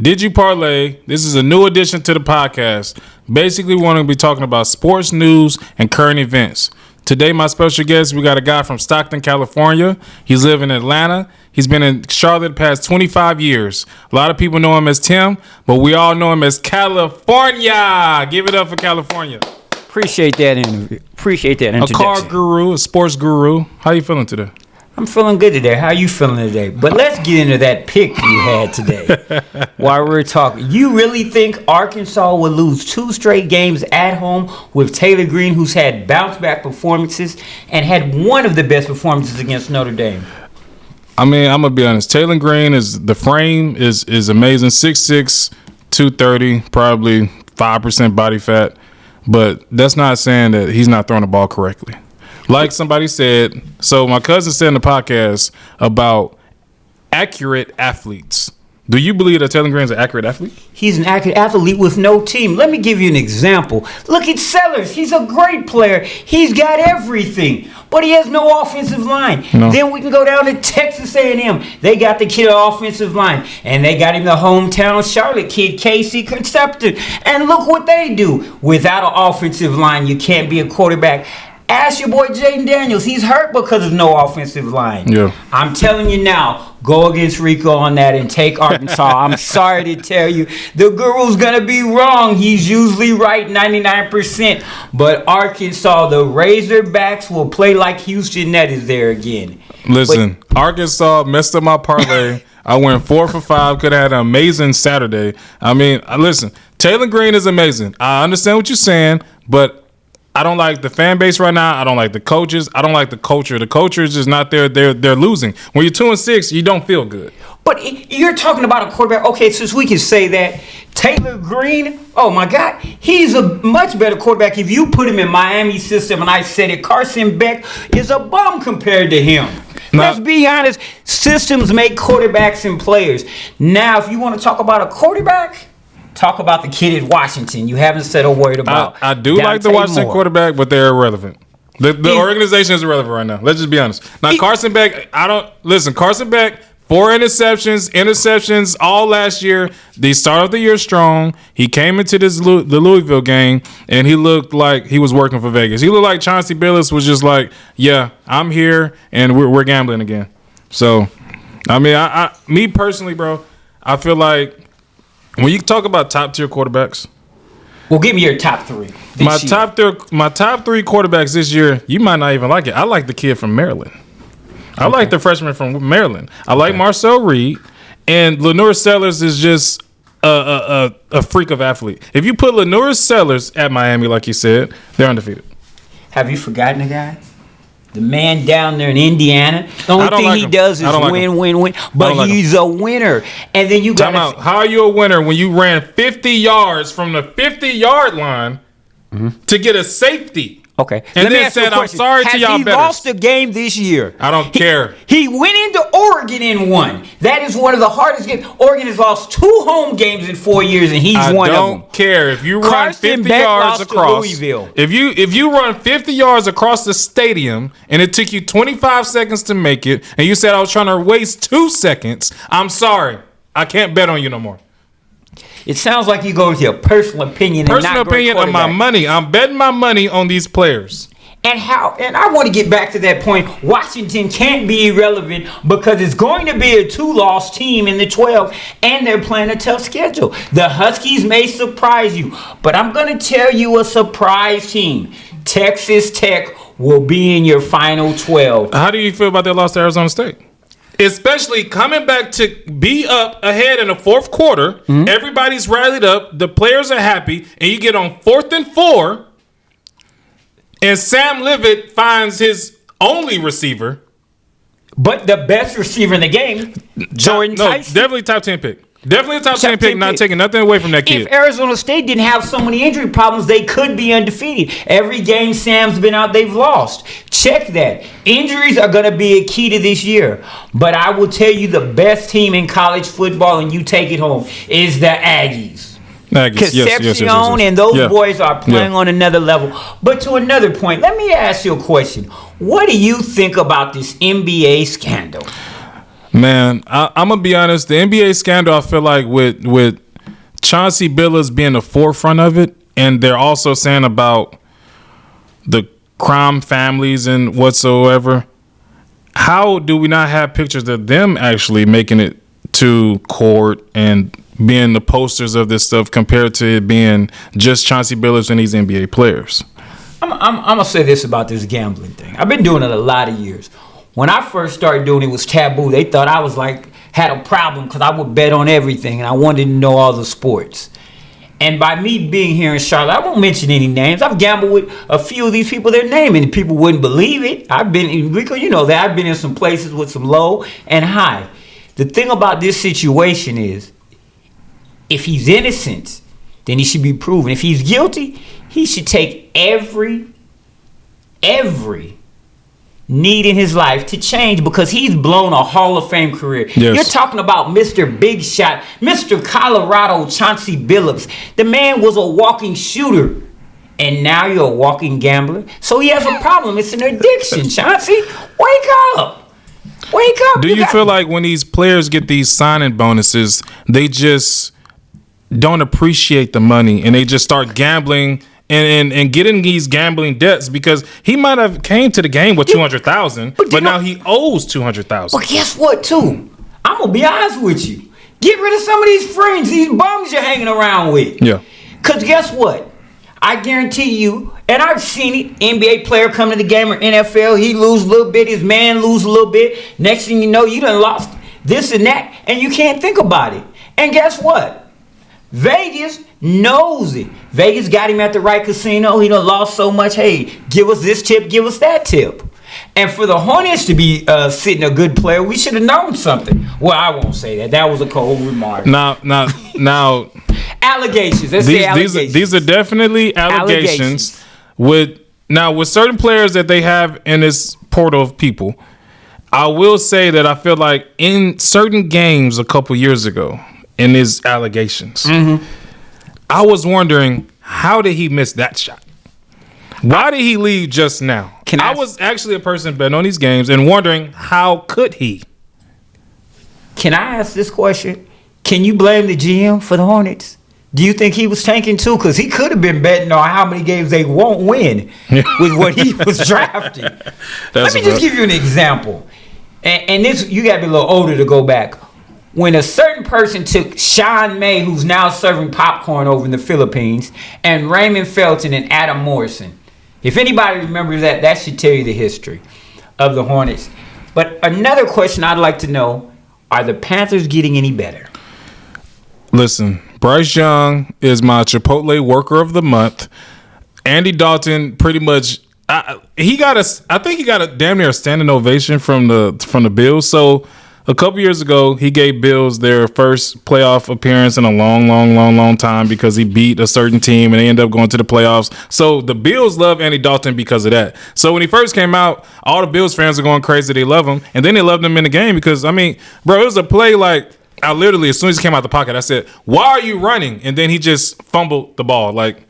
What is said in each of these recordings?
Did You Parlay? This is a new addition to the podcast. Basically, we're going to be talking about sports news and current events. Today, my special guest, we got a guy from Stockton, California. He's lived in Atlanta. He's been in Charlotte the past 25 years. A lot of people know him as Tim, but we all know him as California. Give it up for California. Appreciate that interview. Appreciate that introduction. A car guru, a sports guru. How you feeling today? I'm feeling good today. How are you feeling today? But let's get into that pick you had today. While we're talking, you really think Arkansas will lose 2 straight games at home with Taylor Green, who's had bounce-back performances and had one of the best performances against Notre Dame? I mean, I'm going to be honest. Taylor Green, the frame is amazing. 6'6", 230, probably 5% body fat. But that's not saying that he's not throwing the ball correctly. Like somebody said, so my cousin said in the podcast about accurate athletes. Do you believe that Taylor Green's an accurate athlete? He's an accurate athlete with no team. Let me give you an example. Look at Sellers. He's a great player. He's got everything, but he has no offensive line. No. Then we can go down to Texas A&M. They got the kid offensive line, and they got him the hometown Charlotte kid, Casey Concepton. And look what they do. Without an offensive line, you can't be a quarterback. Ask your boy Jaden Daniels. He's hurt because of no offensive line. Yeah. I'm telling you now, go against Rico on that and take Arkansas. I'm sorry to tell you, the guru's going to be wrong. He's usually right 99%. But Arkansas, the Razorbacks will play like Houston. That is there again. Listen, Arkansas messed up my parlay. I went 4 for 5. Could have had an amazing Saturday. I mean, listen, Taylor Green is amazing. I understand what you're saying, but I don't like the fan base right now. I don't like the coaches. I don't like the culture. The culture is just not there. They're losing. When you're 2-6, you don't feel good. But you're talking about a quarterback. Okay, since we can say that, Taylor Green, oh my God, he's a much better quarterback. If you put him in Miami system, and I said it, Carson Beck is a bum compared to him. Let's be honest. Systems make quarterbacks and players. Now, if you want to talk about a quarterback, talk about the kid at Washington. You haven't said a word about. I do like the Washington quarterback, but they're irrelevant. The organization is irrelevant right now. Let's just be honest. Now, Carson Beck, Carson Beck, 4 interceptions all last year. They started the year strong. He came into the Louisville game, and he looked like he was working for Vegas. He looked like Chauncey Billups was just like, yeah, I'm here, and we're gambling again. So, I mean, me personally, bro, I feel like when you talk about top-tier quarterbacks, well, give me your top 3. My top 3 quarterbacks this year, you might not even like it. I like the kid from Maryland. I like the freshman from Maryland. I like Marcel Reed, and Lenore Sellers is just a freak of athlete. If you put Lenore Sellers at Miami, like you said, they're undefeated. Have you forgotten the guy? The man down there in Indiana, the only thing he does is win. But he's a winner. And then you got how are you a winner when you ran 50 yards from the 50-yard line to get a safety? Okay. And then said, I'm sorry to y'all bettors. Has he lost a game this year? I don't care. He went into Oregon and won. That is one of the hardest games. Oregon has lost 2 home games in 4 years, and he's one of them. I don't care. If you run 50 yards across, if you run 50 yards across the stadium, and it took you 25 seconds to make it, and you said I was trying to waste 2 seconds, I'm sorry. I can't bet on you no more. It sounds like you go with your personal opinion. Personal opinion of my money. I'm betting my money on these players. And I want to get back to that point. Washington can't be irrelevant because it's going to be a 2-loss team in the 12, and they're playing a tough schedule. The Huskies may surprise you, but I'm going to tell you a surprise team. Texas Tech will be in your final 12. How do you feel about their loss to Arizona State? Especially coming back to be up ahead in the 4th quarter. Everybody's rallied up. The players are happy. And you get on 4th and 4. And Sam Leavitt finds his only receiver. But the best receiver in the game, Jordan Tyson. Definitely top 10 pick. Definitely a top 10 pick, not taking nothing away from that kid. If Arizona State didn't have so many injury problems, they could be undefeated. Every game Sam's been out, they've lost. Check that. Injuries are going to be a key to this year. But I will tell you the best team in college football, and you take it home, is the Aggies. Concepcion and those boys are playing on another level. But to another point, let me ask you a question. What do you think about this NBA scandal? Man, I'm gonna be honest. The NBA scandal, I feel like with Chauncey Billups being the forefront of it, and they're also saying about the crime families and whatsoever. How do we not have pictures of them actually making it to court and being the posters of this stuff compared to it being just Chauncey Billups and these NBA players? I'm gonna say this about this gambling thing. I've been doing it a lot of years. When I first started doing it, it was taboo. They thought I was had a problem because I would bet on everything and I wanted to know all the sports. And by me being here in Charlotte, I won't mention any names. I've gambled with a few of these people they're naming, and people wouldn't believe it. I've been in Rico, you know that. I've been in some places with some low and high. The thing about this situation is, if he's innocent, then he should be proven. If he's guilty, he should take every need in his life to change, because he's blown a Hall of Fame career. Yes. You're talking about Mr. Big Shot, Mr. Colorado, Chauncey Billups. The man was a walking shooter, and now you're a walking gambler. So he has a problem. It's an addiction, Chauncey. Wake up. Wake up. Do you feel like when these players get these signing bonuses, they just don't appreciate the money and they just start gambling and getting these gambling debts? Because he might have came to the game with $200,000, but now he owes $200,000. But guess what, too? I'm gonna be honest with you. Get rid of some of these friends, these bums you're hanging around with. Yeah. Cause guess what? I guarantee you, and I've seen it. NBA player come to the game or NFL, he lose a little bit, his man lose a little bit. Next thing you know, you done lost this and that, and you can't think about it. And guess what? Vegas knows it. Vegas got him at the right casino. He done lost so much. Hey, give us this tip, give us that tip. And for the Hornets to be sitting a good player, we should have known something. Well, I won't say that. That was a cold remark. Now, allegations. Let's say allegations. These are definitely allegations. With certain players that they have in this portal of people. I will say that I feel like in certain games a couple years ago, in his allegations, I was wondering, how did he miss that shot? Why did he leave just now? I was actually a person betting on these games and wondering, how could he? Can I ask this question? Can you blame the GM for the Hornets? Do you think he was tanking too? Because he could have been betting on how many games they won't win with what he was drafting. Let me just give you an example. And this, you got to be a little older to go back. When a certain person took Sean May, who's now serving popcorn over in the Philippines, and Raymond Felton and Adam Morrison. If anybody remembers that, that should tell you the history of the Hornets. But another question I'd like to know, are the Panthers getting any better? Listen, Bryce Young is my Chipotle worker of the month. Andy Dalton pretty much, I think he got a damn near a standing ovation from the Bills. So a couple years ago, he gave Bills their first playoff appearance in a long time because he beat a certain team and they ended up going to the playoffs. So the Bills love Andy Dalton because of that. So when he first came out, all the Bills fans are going crazy. They love him. And then they loved him in the game because, I mean, bro, it was a play like, I literally, as soon as he came out the pocket, I said, "Why are you running?" And then he just fumbled the ball. Like,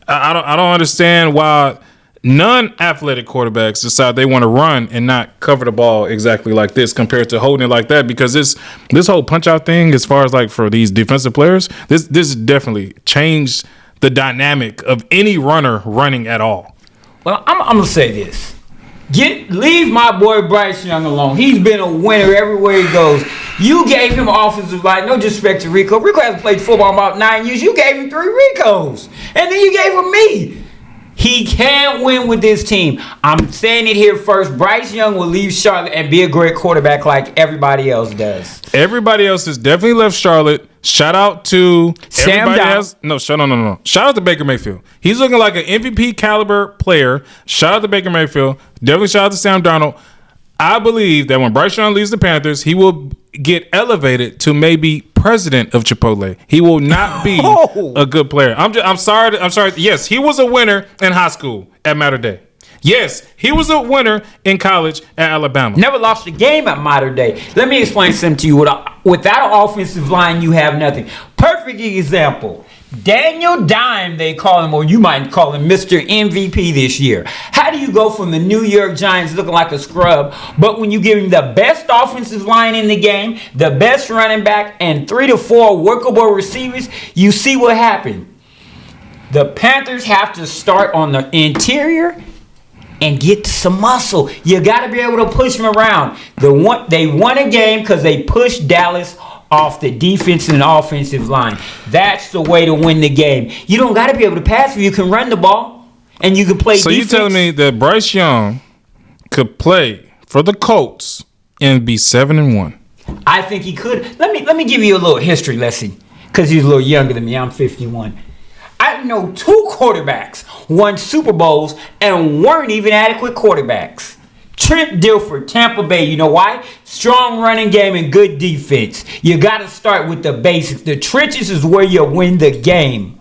I don't understand why non-athletic quarterbacks decide they want to run and not cover the ball exactly like this compared to holding it like that. Because this whole punch out thing, as far as like for these defensive players, this definitely changed the dynamic of any runner running at all. Well, I'm gonna say this. Leave my boy Bryce Young alone. He's been a winner everywhere he goes. You gave him offensive line. No disrespect to Rico. Rico hasn't played football in about 9 years. You gave him 3 Ricos. And then you gave him me. He can't win with this team. I'm saying it here first. Bryce Young will leave Charlotte and be a great quarterback like everybody else does. Everybody else has definitely left Charlotte. Shout out to Sam Darnold. No. Shout out to Baker Mayfield. He's looking like an MVP caliber player. Shout out to Baker Mayfield. Definitely shout out to Sam Darnold. I believe that when Bryce Young leaves the Panthers, he will get elevated to maybe president of Chipotle. He will not be a good player. I'm sorry. Yes, he was a winner in high school at Mater Dei. Yes, he was a winner in college at Alabama. Never lost a game at Mater Dei. Let me explain something to you. Without an offensive line, you have nothing. Perfect example. Daniel Dime, they call him, or you might call him Mr. MVP this year. How do you go from the New York Giants looking like a scrub, but when you give him the best offensive line in the game, the best running back, and 3 to 4 workable receivers, you see what happened? The Panthers have to start on the interior and get some muscle. You got to be able to push them around. They won a game because they pushed Dallas off the defense and offensive line. That's the way to win the game. You don't got to be able to pass, but you can run the ball and you can play defense. So you telling me that Bryce Young could play for the Colts and be 7-1? I think he could. Let me give you a little history lesson because he's a little younger than me. I'm 51. I know 2 quarterbacks won Super Bowls and weren't even adequate quarterbacks. Trent Dilfer, Tampa Bay. You know why? Strong running game and good defense. You got to start with the basics. The trenches is where you win the game.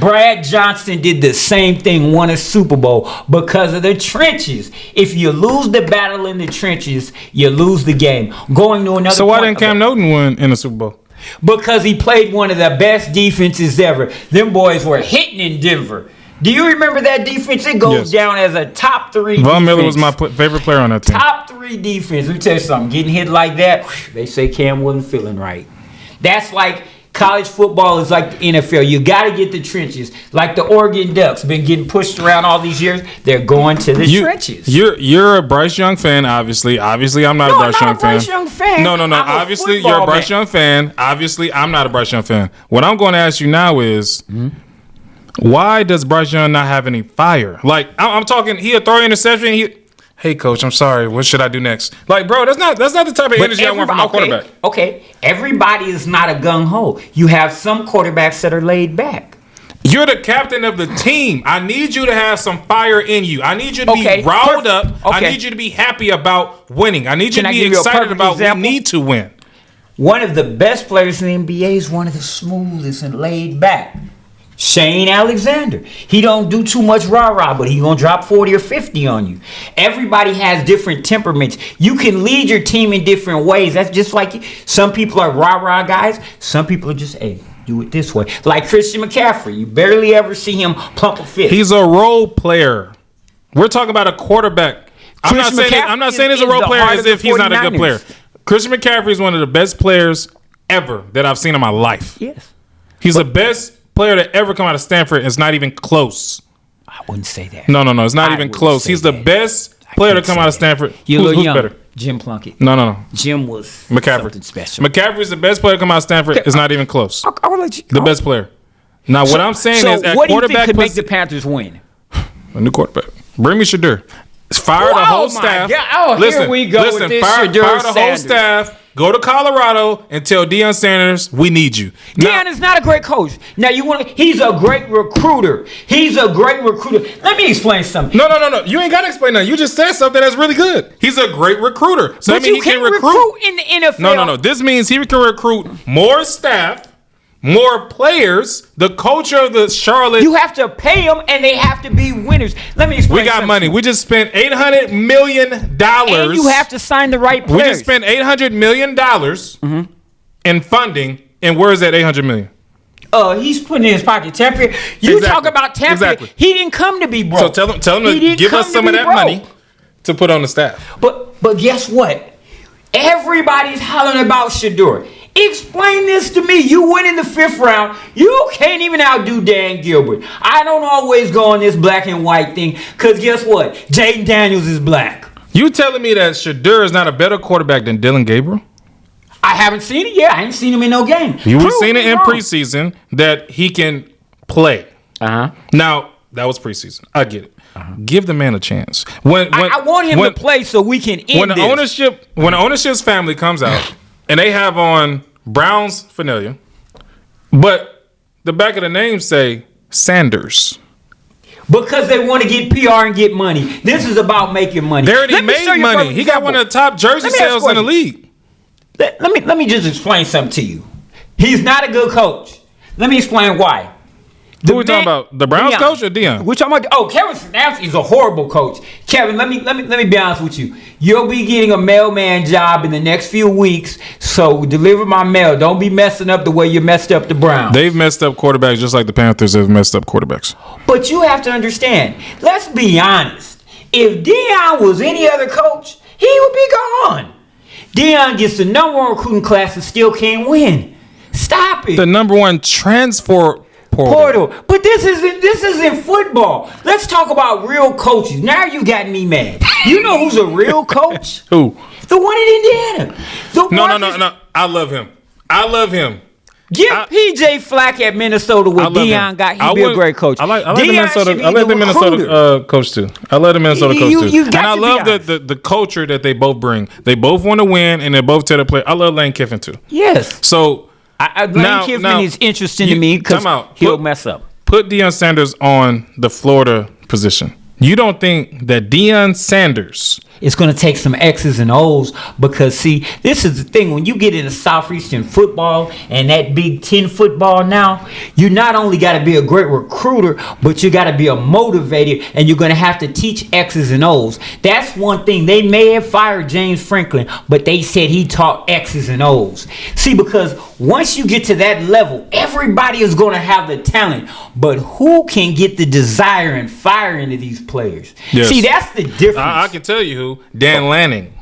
Brad Johnson did the same thing, won a Super Bowl because of the trenches. If you lose the battle in the trenches, you lose the game. Going to another. So why didn't Cam Newton win in the Super Bowl? Because he played one of the best defenses ever. Them boys were hitting in Denver. Do you remember that defense? It goes down as a top 3 Von defense. Miller was my favorite player on that team. Top 3 defense. Let me tell you something. Getting hit like that, they say Cam wasn't feeling right. That's like college football is like the NFL. You got to get the trenches. Like the Oregon Ducks been getting pushed around all these years. They're going to the trenches. You're a Bryce Young fan, obviously. Obviously, I'm not a Bryce Young fan. No. Obviously, you're a Bryce Young fan. Obviously, I'm not a Bryce Young fan. What I'm going to ask you now is, why does Bryce Young not have any fire? Like, I'm talking, he'll throw an interception. Hey, coach, I'm sorry. What should I do next? Like, bro, that's not the type of energy I want from my quarterback. Okay, everybody is not a gung-ho. You have some quarterbacks that are laid back. You're the captain of the team. I need you to have some fire in you. I need you to be riled up. I need you to be happy about winning. I need you to be excited about we need to win. One of the best players in the NBA is one of the smoothest and laid back. Shane Alexander. He don't do too much rah-rah, but he gonna drop 40 or 50 on you. Everybody has different temperaments. You can lead your team in different ways. That's just like some people are rah-rah guys. Some people are just, hey, do it this way. Like Christian McCaffrey. You barely ever see him pump a fist. He's a role player. We're talking about a quarterback. I'm not saying he's a role player as if he's not a good player. Christian McCaffrey is one of the best players ever that I've seen in my life. Yes. He's the best player to ever come out of Stanford. It's not even close. I wouldn't say that. No. It's not even close. He's the best player to come out of Stanford. Who's better? Jim Plunkett. No. Jim was McCaffrey. Something special. McCaffrey's the best player to come out of Stanford. It's not even close. I will let you. The best player. Now, what I'm saying is, at what do you quarterback think could make the Panthers win? A new quarterback. Bring me Shadur. Fire the whole staff. Here we go with this fire Shadur the whole staff. Go to Colorado and tell Deion Sanders we need you. Deion is not a great coach. Now he's a great recruiter. Let me explain something. No. You ain't got to explain that. You just said something that's really good. He's a great recruiter. So but he can recruit in the NFL. No. This means he can recruit more staff, more players, the culture of the Charlotte. You have to pay them, and they have to be winners. Let me explain. We got money. We just spent $800 million. And you have to sign the right players. We just spent $800 million in funding, and where is that $800 million? He's putting it in his pocket. Tampa. Talk about Tampa. Exactly. He didn't come to be broke. So tell him to give us some of that money to put on the staff. But guess what? Everybody's hollering about Shadur. Explain this to me. You win in the 5th round. You can't even outdo Dan Gilbert. I don't always go on this black and white thing because guess what? Jaden Daniels is black. You telling me that Shadur is not a better quarterback than Dylan Gabriel? I haven't seen it yet. I ain't seen him in no game. You've seen it in preseason that he can play. Now, that was preseason. I get it. Give the man a chance. I want him to play so we can end this. When the ownership's family comes out and they have on Brown's Fannelia, but the back of the name say Sanders. Because they want to get PR and get money. This is about making money. They already made money. He got one of the top jersey sales in the league. Let me just explain something to you. He's not a good coach. Let me explain why. Who we talking about? The Browns coach or Deion? We're talking about. Oh, Kevin Stefanski is a horrible coach. Kevin, let me be honest with you. You'll be getting a mailman job in the next few weeks. So deliver my mail. Don't be messing up the way you messed up the Browns. They've messed up quarterbacks just like the Panthers have messed up quarterbacks. But you have to understand. Let's be honest. If Deion was any other coach, he would be gone. Deion gets the number one recruiting class and still can't win. Stop it. The number one transfer portal. But this isn't football. Let's talk about real coaches. Now you got me mad. You know who's a real coach? Who? The one in Indiana. No. I love him. Give PJ Flack at Minnesota what Deion got. He'd be a great coach. I like the Minnesota coach too. I love the Minnesota coach too. And I love the culture that they both bring. They both want to win, and they both tell the play. I love Lane Kiffin too. Yes. So Lane Kiffin is interesting to me because he'll mess up. Put Deion Sanders on the Florida position. You don't think that Deion Sanders is going to take some X's and O's because, see, this is the thing. When you get into Southeastern football and that Big Ten football now, you not only got to be a great recruiter, but you got to be a motivator, and you're going to have to teach X's and O's. That's one thing. They may have fired James Franklin, but they said he taught X's and O's. See, because once you get to that level, everybody is going to have the talent, but who can get the desire and fire into these players? Yes. See, that's the difference. I can tell you who. Dan Lanning.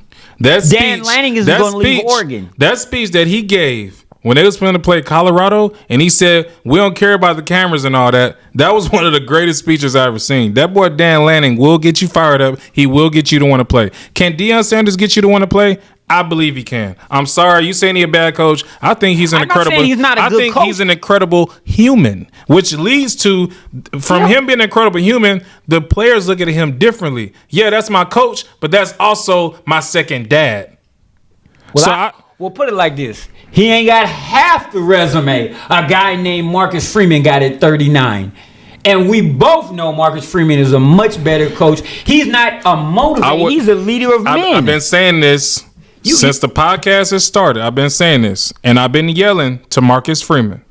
Dan Lanning is going to leave Oregon. That speech that he gave when they was planning to play Colorado, and he said, we don't care about the cameras and all that. That was one of the greatest speeches I ever seen. That boy Dan Lanning will get you fired up. He will get you to want to play. Can Deion Sanders get you to want to play? I believe he can. I'm sorry, you saying he's a bad coach. I think he's an incredible. He's not a good coach. He's an incredible human, which leads to him being an incredible human. The players look at him differently. Yeah, that's my coach, but that's also my second dad. Well, put it like this: he ain't got half the resume a guy named Marcus Freeman got at 39. And we both know Marcus Freeman is a much better coach. He's not a motivator. He's a leader of men. I've been saying this. Since the podcast has started, I've been saying this, and I've been yelling to Marcus Freeman,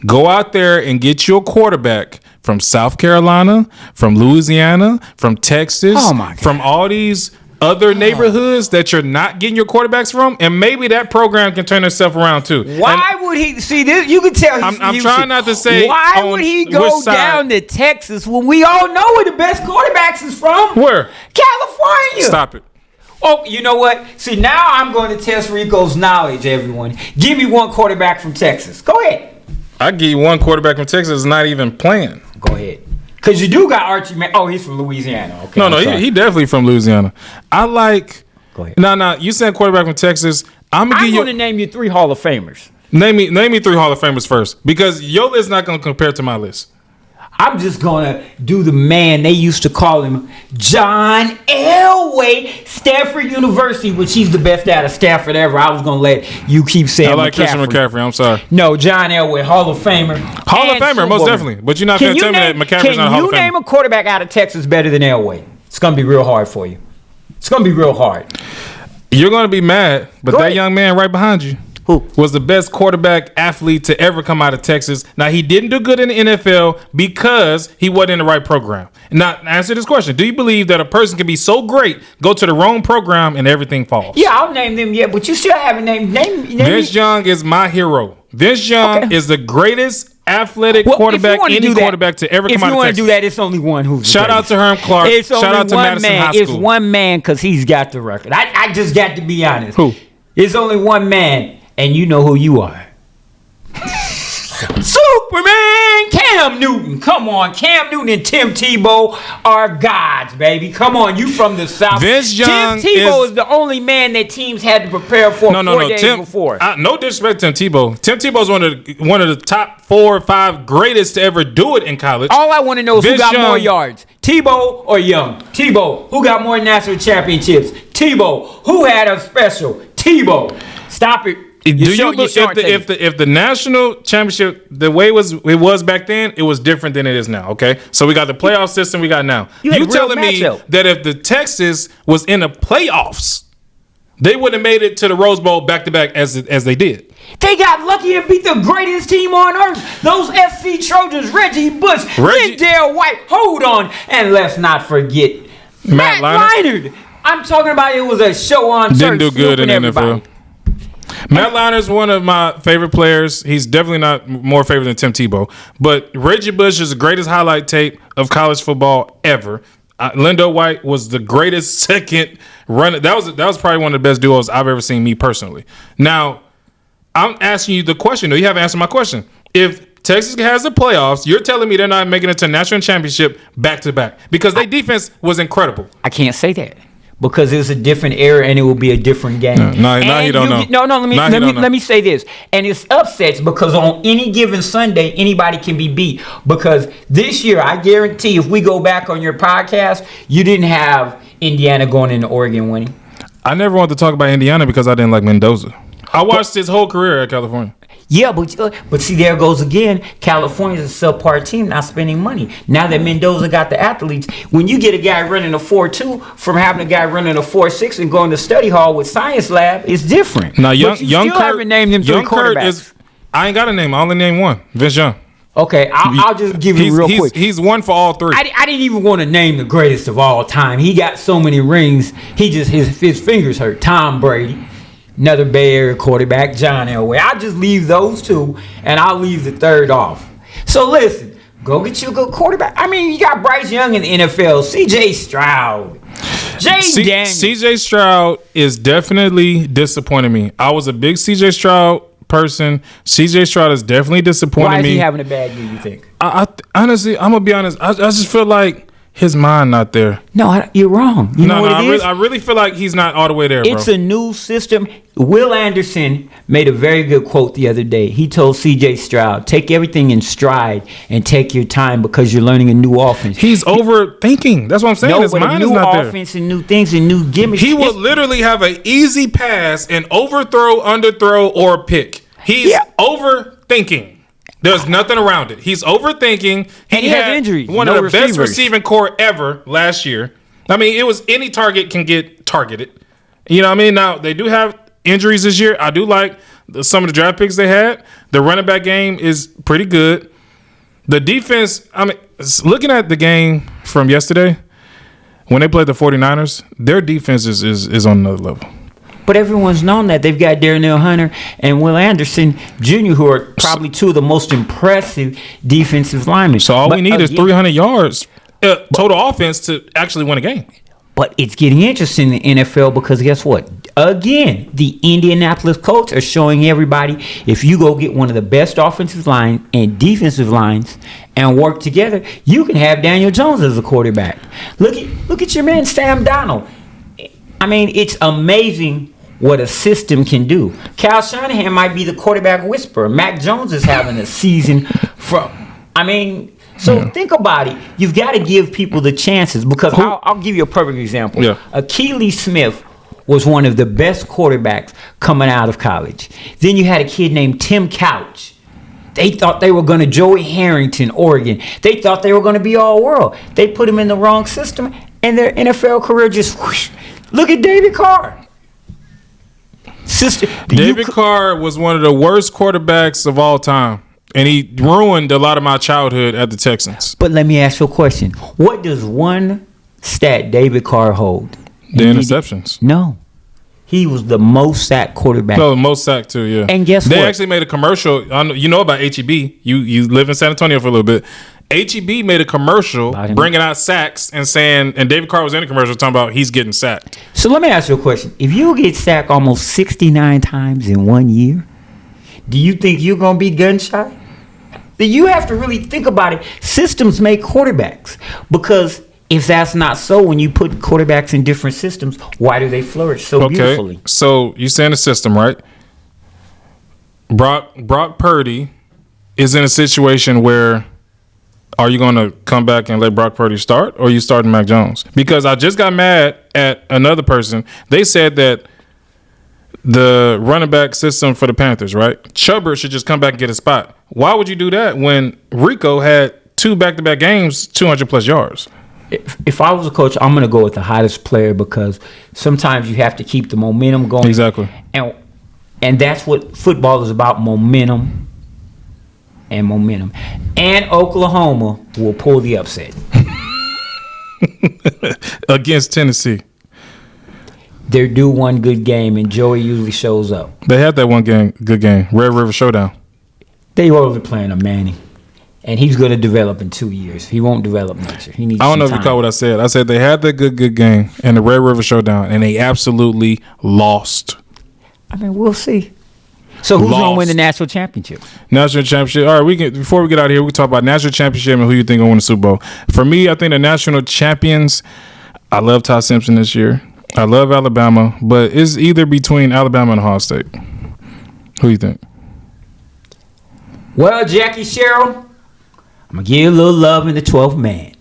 go out there and get your quarterback from South Carolina, from Louisiana, from Texas, from all these other neighborhoods that you're not getting your quarterbacks from, and maybe that program can turn itself around too. Why would he see this? You can tell. I'm trying not to say. Why would he go down to Texas when we all know where the best quarterbacks is from? Where? California. Stop it. Oh, you know what? See, now I'm going to test Rico's knowledge, everyone. Give me one quarterback from Texas. Go ahead. I give you one quarterback from Texas not even playing. Go ahead. Because you do got Archie Manning. Oh, he's from Louisiana. Okay. No, he definitely from Louisiana. Go ahead. No, you said quarterback from Texas. I'm going to name you 3 Hall of Famers. Name me 3 Hall of Famers first, because your list is not going to compare to my list. I'm just going to do the man. They used to call him John Elway, Stanford University, which he's the best out of Stanford ever. I was going to let you keep saying I like Christian McCaffrey. I'm sorry. No, John Elway, Hall of Famer. Hall of Famer, most definitely. But you're not going to tell me that McCaffrey's not a Hall of Famer. Can you name a quarterback out of Texas better than Elway? It's going to be real hard for you. It's going to be real hard. You're going to be mad, but that young man right behind you, who was the best quarterback athlete to ever come out of Texas. Now, he didn't do good in the NFL because he wasn't in the right program. Now, answer this question. Do you believe that a person can be so great, go to the wrong program, and everything falls? Yeah, I'll name them yet, but you still haven't named Vince Young is my hero. Vince Young is the greatest athletic quarterback, quarterback to ever come out of Texas. If you want to do that, it's only one who's Shout out to Herm Clark. Shout out to Madison High School. It's one man because he's got the record. I just got to be honest. Who? It's only one man. And you know who you are. Superman Cam Newton. Come on. Cam Newton and Tim Tebow are gods, baby. Come on. You from the South. Vince Young Tim Tebow is the only man that teams had to prepare for 4 days before. No disrespect to Tim Tebow. Tim Tebow's one of the top 4 or 5 greatest to ever do it in college. All I want to know is who got more yards. Tebow or Young? Tebow. Who got more national championships? Tebow. Who had a special? Tebow. Stop it. If the national championship, the way it was back then, it was different than it is now. Okay, so we got the playoff system we got now. You telling me that if the Texas was in the playoffs, they wouldn't have made it to the Rose Bowl back-to-back as they did. They got lucky and beat the greatest team on earth. Those SC Trojans, Reggie Bush, Dale White. Hold on. And let's not forget Matt Leinart. I'm talking about it was a show on church. Didn't do good in the NFL. Matt Leinart's one of my favorite players. He's definitely not more favorite than Tim Tebow. But Reggie Bush is the greatest highlight tape of college football ever. Lindo White was the greatest second runner. That was probably one of the best duos I've ever seen, me personally. Now, I'm asking you the question. No, you haven't answered my question. If Texas has the playoffs, you're telling me they're not making it to national championship back-to-back because their defense was incredible. I can't say that. Because it's a different era and it will be a different game. No, you don't know. Let me say this. And it's upsets because on any given Sunday, anybody can be beat. Because this year, I guarantee if we go back on your podcast, you didn't have Indiana going into Oregon winning. I never wanted to talk about Indiana because I didn't like Mendoza. I watched his whole career at California. Yeah, but see, there goes again. California's a subpar team, not spending money. Now that Mendoza got the athletes, when you get a guy running a 4.2 from having a guy running a 4.6 and going to study hall with science lab, it's different. Now, young Kurt, haven't named him three quarterbacks. I ain't got to name him. I only name one, Vince Young. Okay, I'll just give you real quick. He's one for all three. I didn't even want to name the greatest of all time. He got so many rings, his fingers hurt. Tom Brady. Another Bay Area quarterback, John Elway. I'll just leave those two, and I'll leave the third off. So listen, go get you a good quarterback. I mean, you got Bryce Young in the NFL, C.J. Stroud, Daniels. C.J. Stroud is definitely disappointing me. I was a big C.J. Stroud person. C.J. Stroud is definitely disappointing me. Why is he having a bad year, you think? I honestly, I'm going to be honest. I just feel like his mind not there. No, you're wrong. You know what it is? I really feel like he's not all the way there, bro. It's a new system. Will Anderson made a very good quote the other day. He told C.J. Stroud, take everything in stride and take your time because you're learning a new offense. He's overthinking. That's what I'm saying. No, his but mind a new is not there. offense and new things and new gimmicks. He will literally have an easy pass and overthrow, underthrow, or pick. He's overthinking. There's nothing around it. He's overthinking. He has injuries. One of the best receiving core ever last year. I mean, it was any target can get targeted. You know what I mean? Now, they do have injuries this year. I do like some of the draft picks they had. The running back game is pretty good. The defense, I mean, looking at the game from yesterday, when they played the 49ers, their defense is on another level. But everyone's known that. They've got Darnell Hunter and Will Anderson Jr., who are probably two of the most impressive defensive linemen. So all we need is 300 yards total offense to actually win a game. But it's getting interesting in the NFL because guess what? Again, the Indianapolis Colts are showing everybody if you go get one of the best offensive line and defensive lines and work together, you can have Daniel Jones as a quarterback. Look at your man Sam Darnold. I mean, it's amazing what a system can do. Kyle Shanahan might be the quarterback whisperer. Mac Jones is having a season think about it. You've got to give people the chances because I'll give you a perfect example. Yeah. Akili Smith was one of the best quarterbacks coming out of college. Then you had a kid named Tim Couch. They thought they were going to Joey Harrington, Oregon. They thought they were going to be all world. They put him in the wrong system and their NFL career just whoosh. Look at David Carr. David Carr was one of the worst quarterbacks of all time, and he ruined a lot of my childhood at the Texans. But let me ask you a question. What does one stat David Carr hold? The interceptions. No. He was the most sacked quarterback. No, the most sacked too, yeah. And guess what? They actually made a commercial. You know about HEB. You live in San Antonio for a little bit. HEB made a commercial bringing out sacks and David Carr was in the commercial talking about he's getting sacked. So let me ask you a question. If you get sacked almost 69 times in 1 year, do you think you're going to be gun shy? You have to really think about it. Systems make quarterbacks because if that's not so, when you put quarterbacks in different systems, why do they flourish so beautifully? So you saying the system, right? Brock Purdy is in a situation where are you going to come back and let Brock Purdy start or are you starting Mac Jones? Because I just got mad at another person. They said that the running back system for the Panthers, right? Chubbard should just come back and get a spot. Why would you do that when Rico had 2 back-to-back games, 200 plus yards? If I was a coach, I'm going to go with the hottest player because sometimes you have to keep the momentum going. Exactly. And that's what football is about, momentum. And Oklahoma will pull the upset. Against Tennessee. They're due one good game, and Joey usually shows up. They had that good game. Red River Showdown. They already playing a Manning. And he's going to develop in 2 years. He won't develop next year. He needs. I don't know if you caught what I said. I said they had that good game in the Red River Showdown, and they absolutely lost. I mean, we'll see. So who's going to win the national championship? National championship. All right, before we get out of here, we can talk about national championship and who you think will win the Super Bowl. For me, I think the national champions. I love Ty Simpson this year. I love Alabama, but it's either between Alabama and Ohio State. Who you think? Well, Jackie Sherrill, I'm going to give you a little love in the 12th man.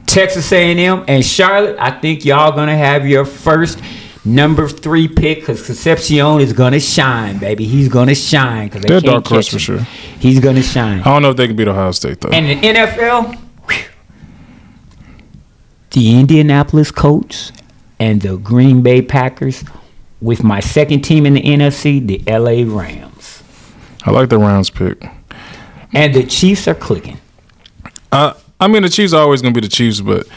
Texas A&M and Charlotte, I think y'all going to have your first number 3 pick because Concepcion is going to shine, baby. He's going to shine. They're dark horse for sure. He's going to shine. I don't know if they can beat Ohio State, though. And the NFL, the Indianapolis Colts and the Green Bay Packers with my second team in the NFC, the LA Rams. I like the Rams pick. And the Chiefs are clicking. I mean, the Chiefs are always going to be the Chiefs, but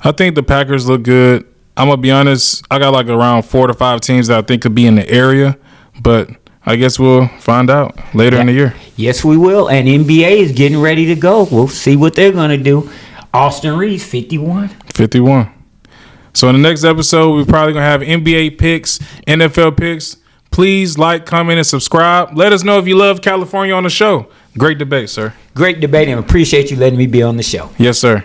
I think the Packers look good. I'm going to be honest. I got like around 4 to 5 teams that I think could be in the area, but I guess we'll find out later in the year. Yes, we will. And NBA is getting ready to go. We'll see what they're going to do. Austin Reeves, 51. 51. So in the next episode, we're probably going to have NBA picks, NFL picks. Please like, comment, and subscribe. Let us know if you love California on the show. Great debate, sir. Great debate, and appreciate you letting me be on the show. Yes, sir.